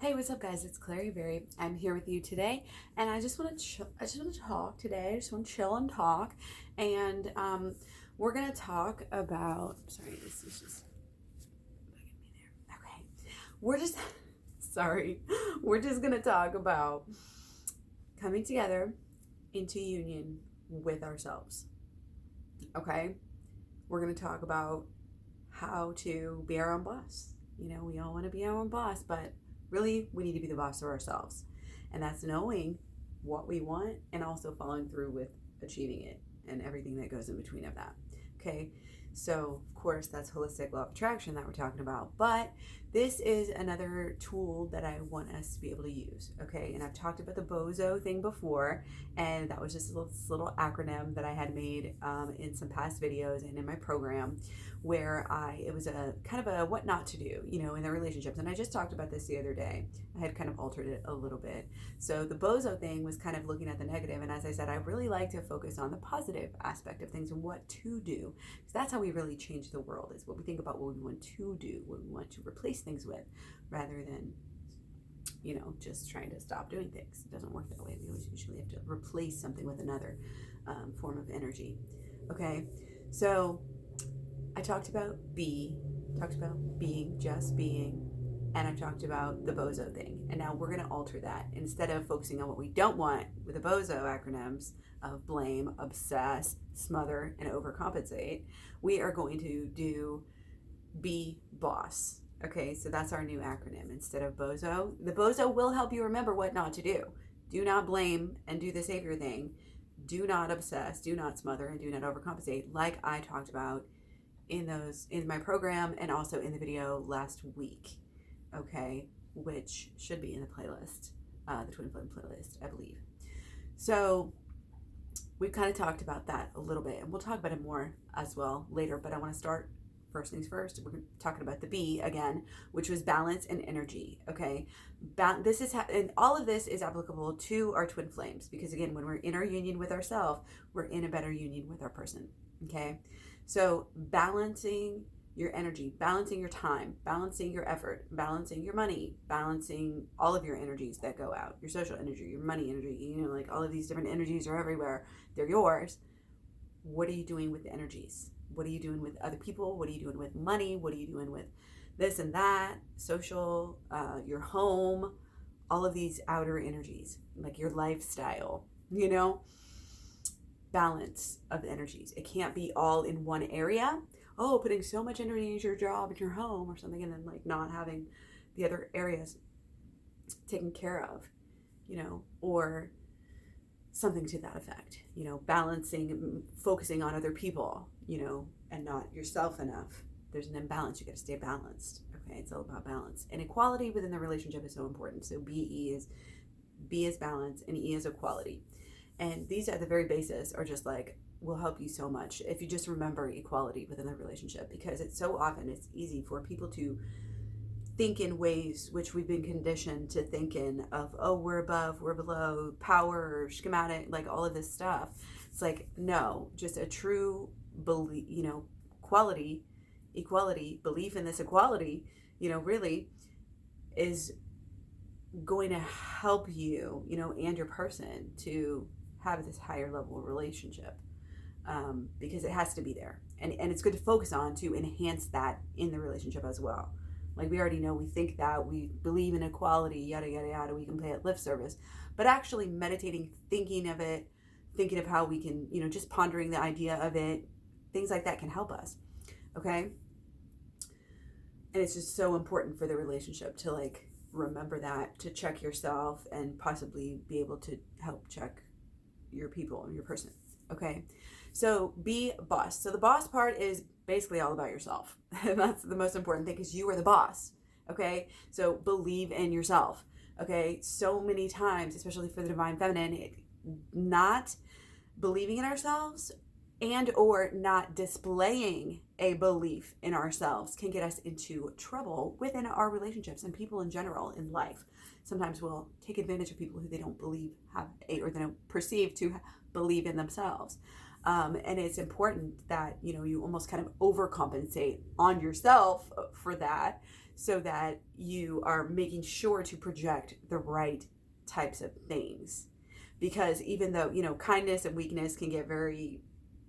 Hey, what's up, guys? It's Klairee Berry. I'm here with you today, and I just want to talk today. I just want to chill and talk, and we're gonna talk about. Sorry, this is just bugging me there. Okay, we're just sorry. We're just gonna talk about coming together into union with ourselves. Okay, we're gonna talk about how to be our own boss. You know, we all want to be our own boss, but really, we need to be the boss of ourselves. And that's knowing what we want and also following through with achieving it and everything that goes in between of that. Okay, so of course, that's holistic law of attraction that we're talking about. But this is another tool that I want us to be able to use. Okay, and I've talked about the bozo thing before, and that was just this little acronym that I had made in some past videos and in my program, where it was a kind of a what not to do, you know, in their relationships. And I just talked about this the other day. I had kind of altered it a little bit. So the bozo thing was kind of looking at the negative. And as I said, I really like to focus on the positive aspect of things and what to do. Because that's how we really change the world, is what we think about what we want to do, what we want to replace things with, rather than, you know, just trying to stop doing things. It doesn't work that way. We always usually have to replace something with another form of energy. Okay, so I talked about being, just being, and I talked about the bozo thing. And now we're going to alter that. Instead of focusing on what we don't want with the bozo acronyms of blame, obsess, smother, and overcompensate, we are going to do be boss. Okay, so that's our new acronym instead of bozo. The bozo will help you remember what not to do. Do not blame and do the savior thing. Do not obsess, do not smother, and do not overcompensate, like I talked about in my program and also in the video last week. Okay, which should be in the playlist, the Twin Flame playlist, I believe. So we've kind of talked about that a little bit, and we'll talk about it more as well later, but I want to start first things first. We're talking about the B again, which was balance and energy. Okay, this is and all of this is applicable to our twin flames, because again, when we're in our union with ourselves, we're in a better union with our person. Okay, so balancing your energy, balancing your time, balancing your effort, balancing your money, balancing all of your energies that go out, your social energy, your money energy, you know, like all of these different energies are everywhere. They're yours. What are you doing with the energies? What are you doing with other people? What are you doing with money? What are you doing with this and that, social, your home, all of these outer energies, like your lifestyle, you know? Balance of energies. It can't be all in one area. Oh, putting so much energy into your job and your home or something, and then like not having the other areas taken care of, you know, or something to that effect, you know, balancing, focusing on other people, you know, and not yourself enough. There's an imbalance. You got to stay balanced. Okay, it's all about balance. And equality within the relationship is so important. So B is balance, and E is equality. And these are the very basis, are just like, will help you so much if you just remember equality within the relationship, because it's so often, it's easy for people to think in ways which we've been conditioned to think in, of, oh, we're above, we're below, power, schematic, like all of this stuff. It's like, no, just a true belief, you know, equality, belief in this equality, you know, really is going to help you, you know, and your person to have this higher level of relationship, because it has to be there. And it's good to focus on to enhance that in the relationship as well. Like we already know, we think that, we believe in equality, yada, yada, yada, we can play at lip service, but actually meditating, thinking of it, thinking of how we can, you know, just pondering the idea of it, things like that can help us. Okay. And it's just so important for the relationship to like remember that, to check yourself and possibly be able to help check your people and your person. Okay, so be boss. So the boss part is basically all about yourself. And that's the most important thing, because you are the boss. Okay, so believe in yourself. Okay, so many times, especially for the divine feminine, not believing in ourselves and or not displaying a belief in ourselves can get us into trouble within our relationships and people in general in life. Sometimes we'll take advantage of people who they don't believe or they don't perceive to believe in themselves. And it's important that, you almost kind of overcompensate on yourself for that, so that you are making sure to project the right types of things. Because even though, kindness and weakness can get very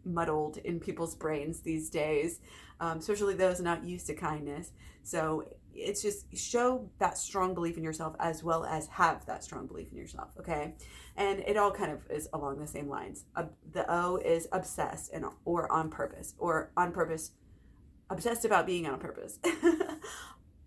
muddled in people's brains these days, especially those not used to kindness. So it's just show that strong belief in yourself as well as have that strong belief in yourself, okay? And it all kind of is along the same lines. The O is obsessed or on purpose, obsessed about being on purpose.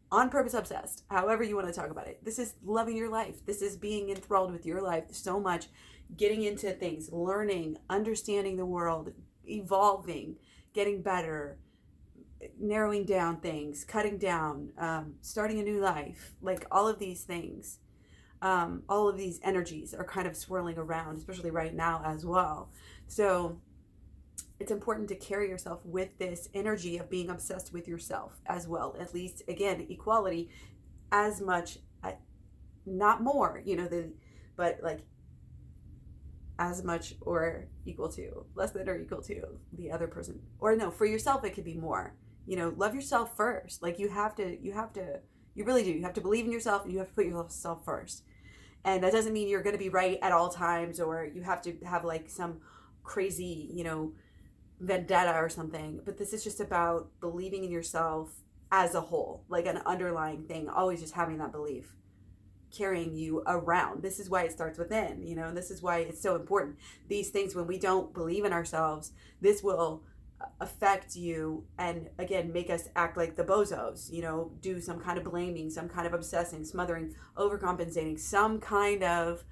On purpose obsessed, however you want to talk about it. This is loving your life. This is being enthralled with your life so much, getting into things, learning, understanding the world, evolving, getting better, narrowing down things, cutting down, starting a new life. Like all of these things, all of these energies are kind of swirling around, especially right now as well. So it's important to carry yourself with this energy of being obsessed with yourself as well. At least, again, equality, as much, not more, but like as much or equal to, less than or equal to the other person. Or no, for yourself, it could be more. Love yourself first. Like you really do. You have to believe in yourself, and you have to put yourself first. And that doesn't mean you're going to be right at all times, or you have to have like some crazy, vendetta or something. But this is just about believing in yourself as a whole, like an underlying thing, always just having that belief carrying you around. This is why it starts within, and this is why it's so important. These things, when we don't believe in ourselves, this will affect you and again make us act like the bozos, do some kind of blaming, some kind of obsessing, smothering, overcompensating, some kind of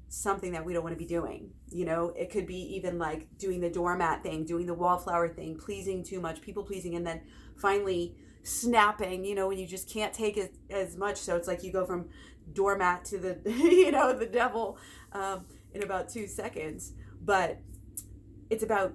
something that we don't want to be doing. It could be even like doing the doormat thing, doing the wallflower thing, pleasing too much, people pleasing, and then finally snapping, when you just can't take it as much. So it's like you go from doormat to the the devil in about 2 seconds. But it's about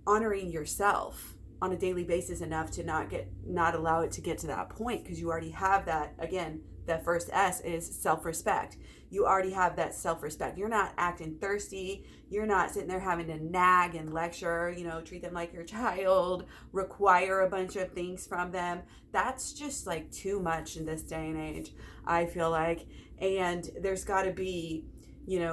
honoring yourself on a daily basis enough to not allow it to get to that point, because you already have that. Again, that first S is self-respect. You already have that self-respect. You're not acting thirsty. You're not sitting there having to nag and lecture, treat them like your child, require a bunch of things from them. That's just like too much in this day and age, I feel like. And there's got to be,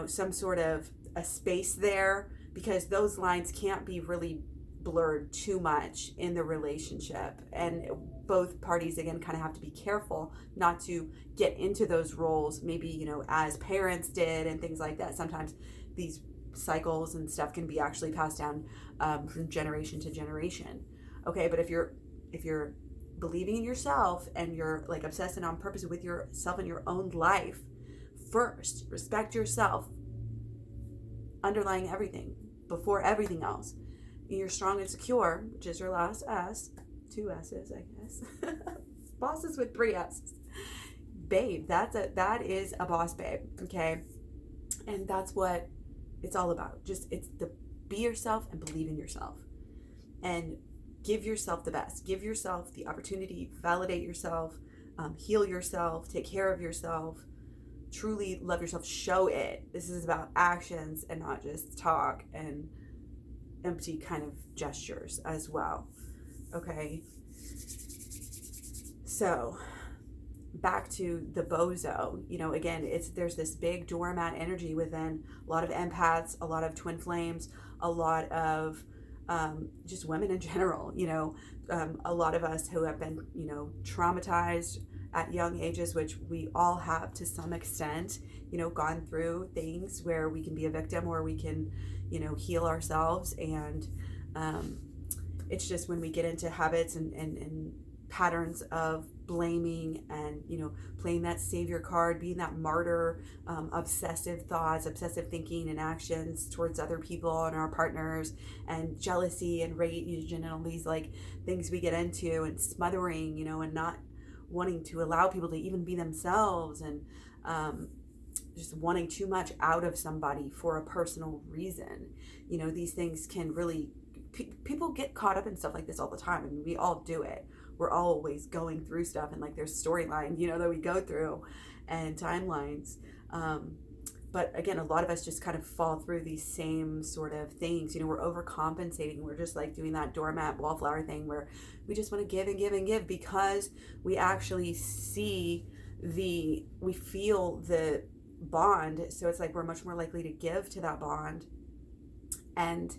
some sort of a space there, because those lines can't be really blurred too much in the relationship. And both parties, again, kind of have to be careful not to get into those roles, maybe, as parents did and things like that. Sometimes these cycles and stuff can be actually passed down from generation to generation. Okay, but if you're believing in yourself and you're like obsessed and on purpose with yourself and your own life, first, respect yourself, underlying everything, before everything else. You're strong and secure, which is your last S. 2 S's, I guess. Bosses with 3 S's. Babe, that is a boss babe, okay? And that's what it's all about. Be yourself and believe in yourself. And give yourself the best. Give yourself the opportunity, validate yourself, heal yourself, take care of yourself, truly love yourself, show it. This is about actions and not just talk and empty kind of gestures as well. Okay, so back to the bozo, again, there's this big doormat energy within a lot of empaths, a lot of twin flames, a lot of just women in general, a lot of us who have been, traumatized at young ages, which we all have to some extent, gone through things where we can be a victim or we can, heal ourselves. And it's just when we get into habits and patterns of blaming and, playing that savior card, being that martyr, obsessive thoughts, obsessive thinking and actions towards other people and our partners, and jealousy and rage and all these like things we get into, and smothering, and not wanting to allow people to even be themselves, and just wanting too much out of somebody for a personal reason. These things can really, people get caught up in stuff like this all the time, and we all do it. We're always going through stuff, and like there's storyline, that we go through and timelines. but again, a lot of us just kind of fall through these same sort of things. We're overcompensating. We're just like doing that doormat wallflower thing where we just want to give and give and give because we actually we feel the bond. So it's like we're much more likely to give to that bond. And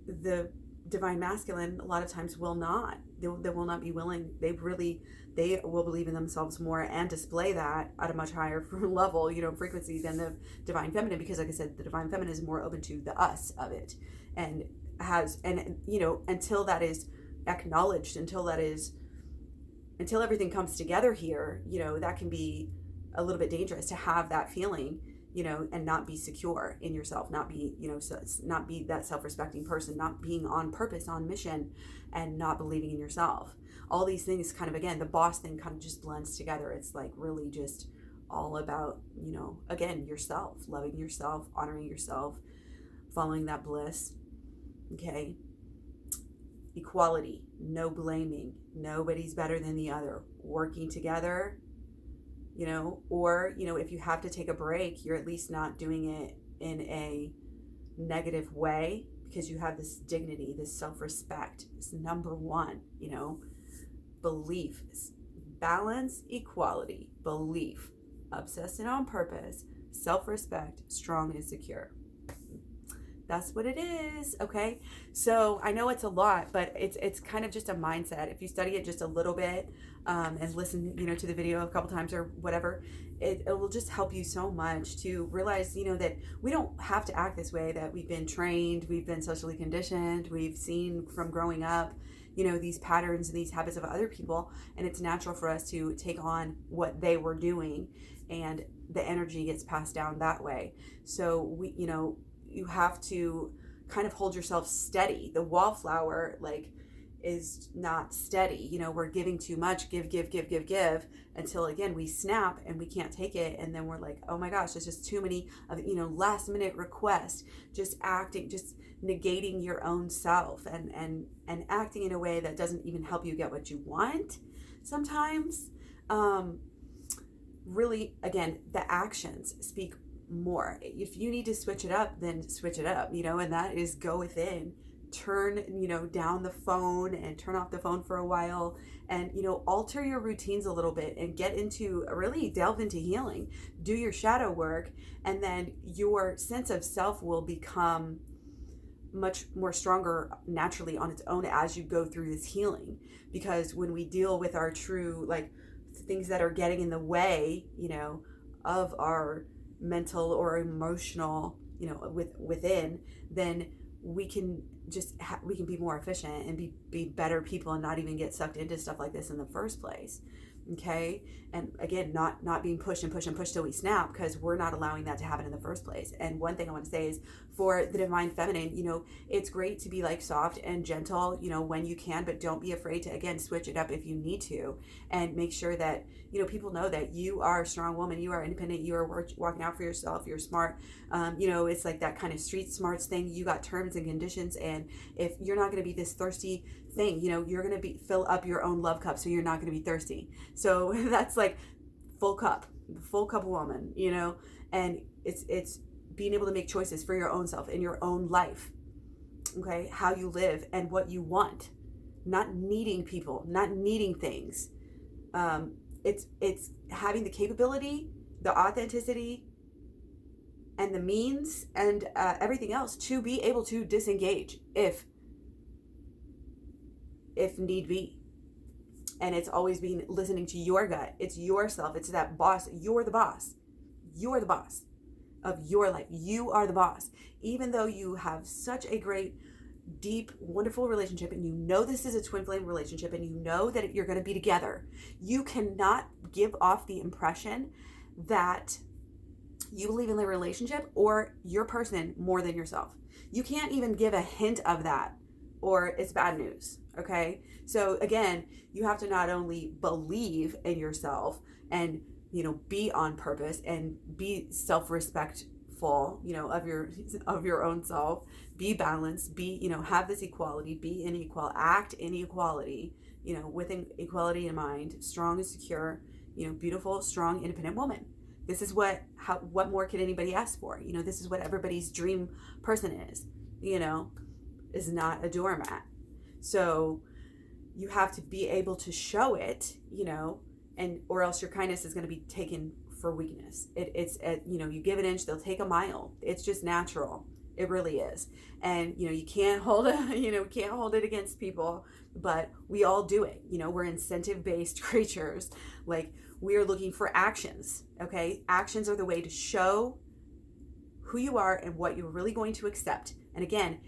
the divine masculine a lot of times will not. They will not be willing. They will believe in themselves more and display that at a much higher level, frequency than the divine feminine, because like I said, the divine feminine is more open to the us of it, and until that is acknowledged, until everything comes together here, that can be a little bit dangerous to have that feeling, and not be secure in yourself, not be, not be that self-respecting person, not being on purpose, on mission, and not believing in yourself. All these things kind of, again, the boss thing kind of just blends together. It's like really just all about, again, yourself, loving yourself, honoring yourself, following that bliss. Okay. Equality, no blaming, nobody's better than the other, working together, or, if you have to take a break, you're at least not doing it in a negative way, because you have this dignity, this self-respect, this number one, belief, balance, equality, belief, obsessed and on purpose, self-respect, strong and secure. That's what it is. Okay. So I know it's a lot, but it's kind of just a mindset. If you study it just a little bit, and listen, to the video a couple times or whatever, it will just help you so much to realize, that we don't have to act this way, that we've been trained, we've been socially conditioned, we've seen from growing up, these patterns and these habits of other people, and it's natural for us to take on what they were doing, and the energy gets passed down that way. So you have to kind of hold yourself steady. The wallflower, is not steady. We're giving too much, give, until again, we snap and we can't take it. And then we're like, oh my gosh, there's just too many of, last minute requests, just acting, just negating your own self and acting in a way that doesn't even help you get what you want sometimes. Really, again, the actions speak more. If you need to switch it up, then switch it up, and that is go within, turn, down the phone and turn off the phone for a while, and, alter your routines a little bit and really delve into healing, do your shadow work, and then your sense of self will become much more stronger naturally on its own as you go through this healing. Because when we deal with our true, things that are getting in the way, of our mental or emotional, within, then we can we can be more efficient and be better people and not even get sucked into stuff like this in the first place. Okay. And again, not being pushed and pushed till we snap, because we're not allowing that to happen in the first place. And one thing I want to say is, for the divine feminine, it's great to be soft and gentle, when you can, but don't be afraid to, again, switch it up if you need to, and make sure that, people know that you are a strong woman, you are independent, you are walking out for yourself, you're smart. It's like that kind of street smarts thing. You got terms and conditions. And if you're not going to be this thirsty thing, you're going to fill up your own love cup, so you're not going to be thirsty. So that's full cup woman, and it's being able to make choices for your own self in your own life. Okay. How you live and what you want, not needing people, not needing things. It's having the capability, the authenticity, and the means, and everything else to be able to disengage if need be. And it's always being listening to your gut. It's yourself. It's that boss. You're the boss. You're the boss of your life. You are the boss. Even though you have such a great, deep, wonderful relationship, and this is a twin flame relationship, and that you're going to be together, you cannot give off the impression that you believe in the relationship or your person more than yourself. You can't even give a hint of that, or it's bad news. Okay. So again, you have to not only believe in yourself and, be on purpose and be self-respectful, of your own self, be balanced, have this equality, be in act in equality, with equality in mind, strong and secure, beautiful, strong, independent woman. This is what more can anybody ask for? You know, this is what everybody's dream person is, you know, is not a doormat. So you have to be able to show it, you know, and or else your kindness is going to be taken for weakness. You know, you give an inch, they'll take a mile. It's just natural. It really is. And, you know, you can't hold it against people, but we all do it. You know, we're incentive-based creatures. Like, we are looking for actions, okay? Actions are the way to show who you are and what you're really going to accept. And again,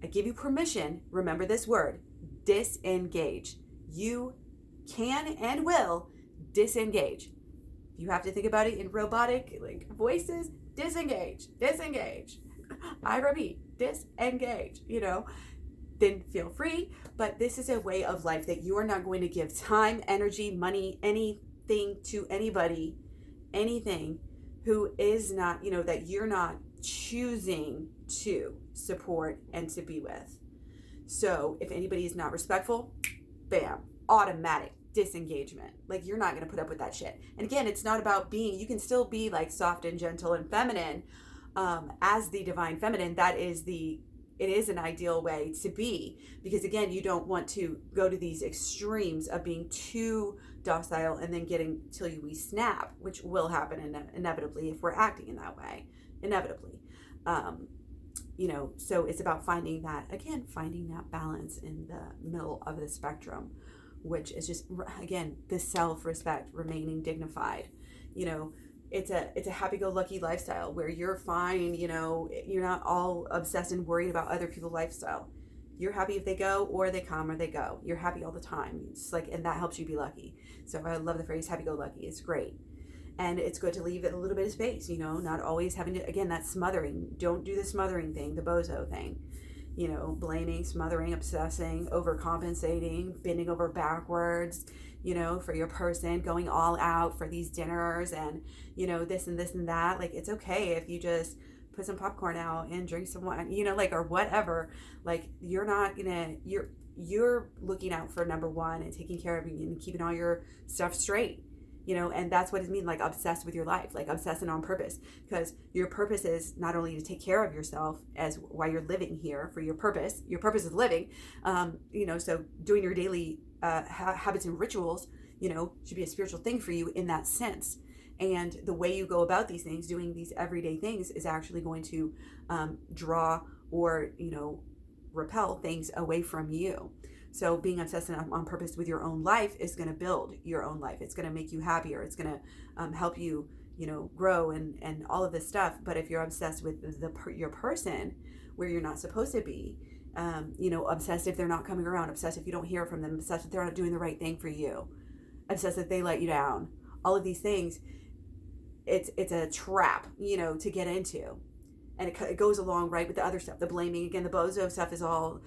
I give you permission, remember this word, disengage. You can and will disengage. You have to think about it in robotic like voices, disengage. I repeat, disengage, you know, then feel free. But this is a way of life that you are not going to give time, energy, money, anything to anybody, anything who is not, you know, that you're not choosing to support and to be with. So if anybody is not respectful, bam, automatic disengagement. Like, you're not going to put up with that shit. And again, it's not about being, you can still be like soft and gentle and feminine as the divine feminine. It is an ideal way to be, because again, you don't want to go to these extremes of being too docile and then getting till we snap, which will happen inevitably if we're acting in that way, inevitably. You know, so it's about finding that balance in the middle of the spectrum, which is just, again, the self-respect, remaining dignified. You know, it's a happy-go-lucky lifestyle where you're fine, you know, you're not all obsessed and worried about other people's lifestyle. You're happy if they go or they come or they go. You're happy all the time. It's like, and that helps you be lucky. So I love the phrase happy-go-lucky. It's great. And it's good to leave it a little bit of space, you know, not always having to, again, that smothering. Don't do the smothering thing, the bozo thing. You know, blaming, smothering, obsessing, overcompensating, bending over backwards, you know, for your person, going all out for these dinners and, you know, this and that. Like, it's okay if you just put some popcorn out and drink some wine, you know, like, or whatever. Like, you're not gonna, you're looking out for number one and taking care of you and keeping all your stuff straight. You know, and that's what it means, like, obsessed with your life, like obsessing on purpose, because your purpose is not only to take care of yourself as while you're living here for your purpose is living, you know, so doing your daily habits and rituals, you know, should be a spiritual thing for you in that sense. And the way you go about these things, doing these everyday things, is actually going to draw or, you know, repel things away from you. So being obsessed on purpose with your own life is going to build your own life. It's going to make you happier. It's going to help you, you know, grow and all of this stuff. But if you're obsessed with your person where you're not supposed to be, you know, obsessed if they're not coming around, obsessed if you don't hear from them, obsessed if they're not doing the right thing for you, obsessed if they let you down, all of these things, it's a trap, you know, to get into. And it goes along right with the other stuff. The blaming, again, the bozo stuff is all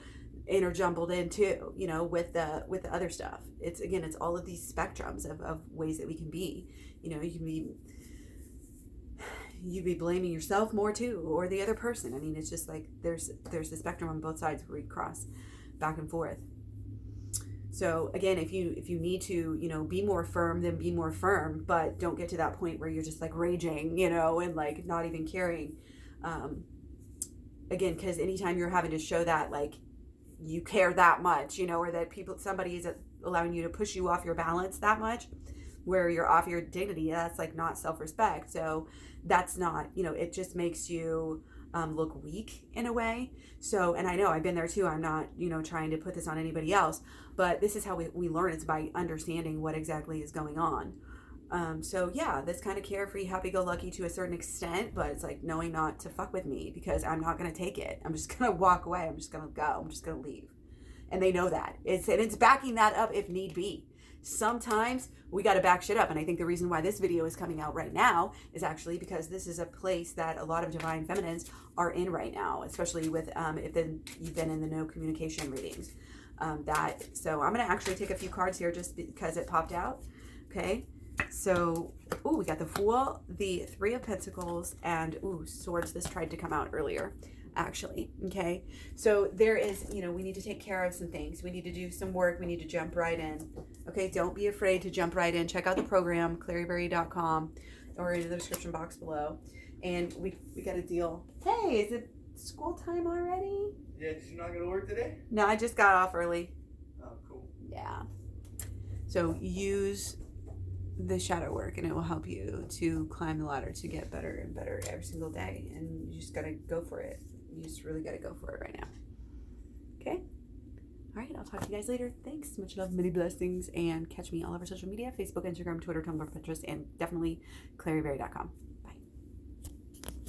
interjumbled in too, you know, with the other stuff. It's all of these spectrums of ways that we can be, you know, you'd be blaming yourself more too, or the other person. I mean, it's just like there's the spectrum on both sides where we cross back and forth. So again, if you need to, you know, be more firm, then be more firm, but don't get to that point where you're just like raging, you know, and like not even caring. Again, because anytime you're having to show that like you care that much, you know, or that somebody is allowing you to push you off your balance that much, where you're off your dignity, that's like not self-respect. So that's not, you know, it just makes you look weak in a way. So, and I know I've been there too. I'm not, you know, trying to put this on anybody else, but this is how we learn. It's by understanding what exactly is going on. So yeah, this kind of carefree, happy-go-lucky to a certain extent, but it's like knowing not to fuck with me because I'm not going to take it. I'm just going to walk away. I'm just going to go. I'm just going to leave. And they know that. It's backing that up if need be. Sometimes we got to back shit up. And I think the reason why this video is coming out right now is actually because this is a place that a lot of divine feminines are in right now, especially with, if you've been in the no communication readings. So I'm going to actually take a few cards here just because it popped out. Okay. So, we got the Fool, the Three of Pentacles, and, Swords. This tried to come out earlier, actually, okay? So there is, you know, we need to take care of some things. We need to do some work. We need to jump right in, okay? Don't be afraid to jump right in. Check out the program, klaireeberry.com. or in the description box below. And we got a deal. Hey, is it school time already? Yeah, did you not go to work today? No, I just got off early. Oh, cool. Yeah. So use the shadow work and it will help you to climb the ladder to get better and better every single day. And you just got to go for it. You just really got to go for it right now. Okay? All right, I'll talk to you guys later. Thanks. Much love, many blessings, and catch me all over social media: Facebook, Instagram, Twitter, Tumblr, Pinterest, and definitely KlaireeBerry.com.